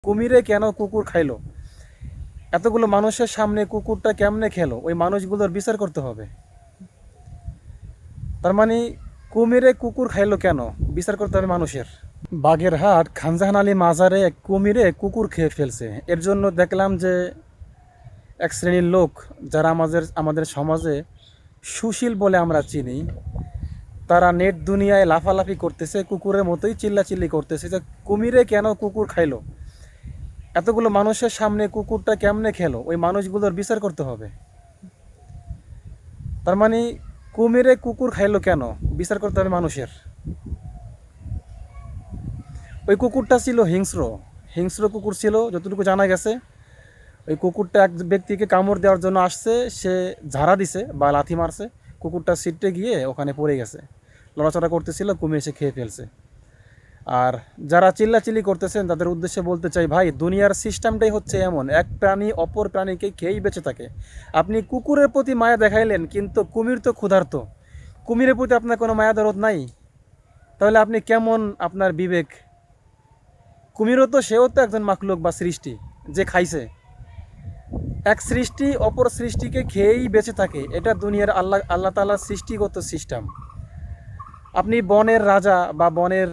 কুমিরে কেন কুকুর খাইলো, এতগুলো মানুষের সামনে কুকুরটা কেমনে খেলো, ওই মানুষগুলোর বিচার করতে হবে। তার মানে কুমিরে কুকুর খাইলো কেন, বিচার করতে হবে মানুষের। বাগেরহাট খানজাহান আলী মাজারে এক কুমিরে কুকুর খেয়ে ফেলছে। এর জন্য দেখলাম যে এক শ্রেণীর লোক, যারা আমাদের সমাজে সুশীল বলে আমরা চিনি, তারা নেট দুনিয়ায় লাফালাফি করতেছে, কুকুরের মতোই চিল্লাচিল্লি করতেছে যে কুমিরে কেন কুকুর খাইলো, এতগুলো মানুষের সামনে কুকুরটা কেমনে খেলো, ওই মানুষগুলোর বিচার করতে হবে। তার মানে কুমিরে কুকুর খাইলো কেন, বিচার করতে হবে মানুষের। ওই কুকুরটা ছিল হিংস্র হিংস্র কুকুর ছিল যতটুকু জানা গেছে। ওই কুকুরটা এক ব্যক্তিকে কামড় দেওয়ার জন্য আসছে, সে ঝাড়া দিছে বা লাথি মারছে, কুকুরটা সিটে গিয়ে ওখানে পড়ে গেছে, লড়াচড়া করতেছিল, কুমির এসে খেয়ে ফেলছে। আর যারা চিল্লাচিল্লি করতেছেন তাদের উদ্দেশ্যে বলতে চাই, ভাই দুনিয়ার সিস্টেমটাই হচ্ছে এমন, এক প্রাণী অপর প্রাণীকে খেয়েই বেঁচে থাকে। আপনি কুকুরের প্রতি মায়া দেখাইলেন, কিন্তু কুমির তো ক্ষুধার্ত, কুমিরের প্রতি আপনার কোনো মায়া দরদ নাই, তাহলে আপনি কেমন, আপনার বিবেক? কুমিরও তো, সেও তো একজন মাখলুক বা সৃষ্টি, যে খাইছে। এক সৃষ্টি অপর সৃষ্টিকে খেয়েই বেঁচে থাকে, এটা দুনিয়ার আল্লাহ তাআলার সৃষ্টিগত সিস্টেম। আপনি বনের রাজা বা বনের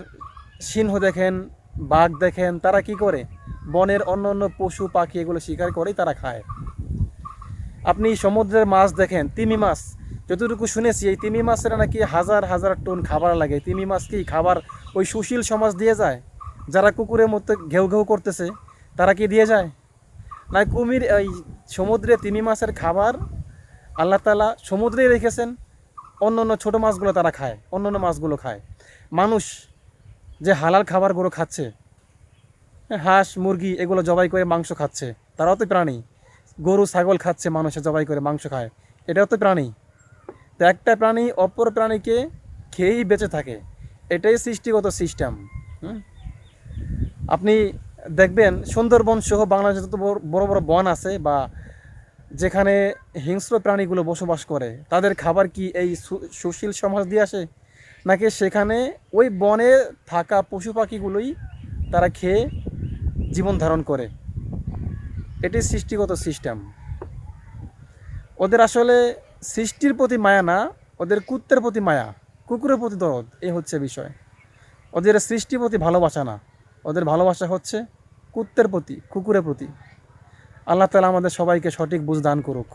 সিংহ দেখেন, বাঘ দেখেন, তারা কি করে, বনের অন্য অন্য পশু পাখি এগুলো শিকার করেই তারা খায়। আপনি সমুদ্রের মাছ দেখেন, তিমি মাছ, যতটুকু শুনেছি এই তিমি মাছের নাকি হাজার হাজার টন খাবার লাগে। তিমি মাছ কি খাবার ওই সুশীল সমাজ দিয়ে যায়, যারা কুকুরের মতো ঘেউ ঘেউ করতেছে, তারা কি দিয়ে যায়? না, কুমির এই সমুদ্রে তিমি মাছের খাবার আল্লাহ তাআলা সমুদ্রেই রেখেছেন, অন্য অন্য ছোটো মাছগুলো তারা খায়, অন্য অন্য মাছগুলো খায়। মানুষ যে হালাল খাবারগুলো খাচ্ছে, হাঁস মুরগি এগুলো জবাই করে মাংস খাচ্ছে, তারাও তো প্রাণী। গরু ছাগল খাচ্ছে, মানুষে জবাই করে মাংস খায়, এটাও তো প্রাণী। তো একটা প্রাণী অপর প্রাণীকে খেয়েই বেঁচে থাকে, এটাই সৃষ্টিগত সিস্টেম। আপনি দেখবেন সুন্দরবন সহ বাংলাদেশে যত বড় বড় বন আছে বা যেখানে হিংস্র প্রাণীগুলো বসবাস করে, তাদের খাবার কি এই সুশীল সমাজ দিয়ে আসে, নাকি সেখানে ওই বনে থাকা পশু পাখিগুলোই তারা খেয়ে জীবন ধারণ করে? এটি সৃষ্টিগত সিস্টেম। ওদের আসলে সৃষ্টির প্রতি মায়া না, ওদের কুত্তের প্রতি মায়া, কুকুরের প্রতি দরদ, এই হচ্ছে বিষয়। ওদের সৃষ্টির প্রতি ভালোবাসা না, ওদের ভালোবাসা হচ্ছে কুত্তের প্রতি, কুকুরের প্রতি। আল্লাহ তাআলা আমাদের সবাইকে সঠিক বুঝ দান করুক।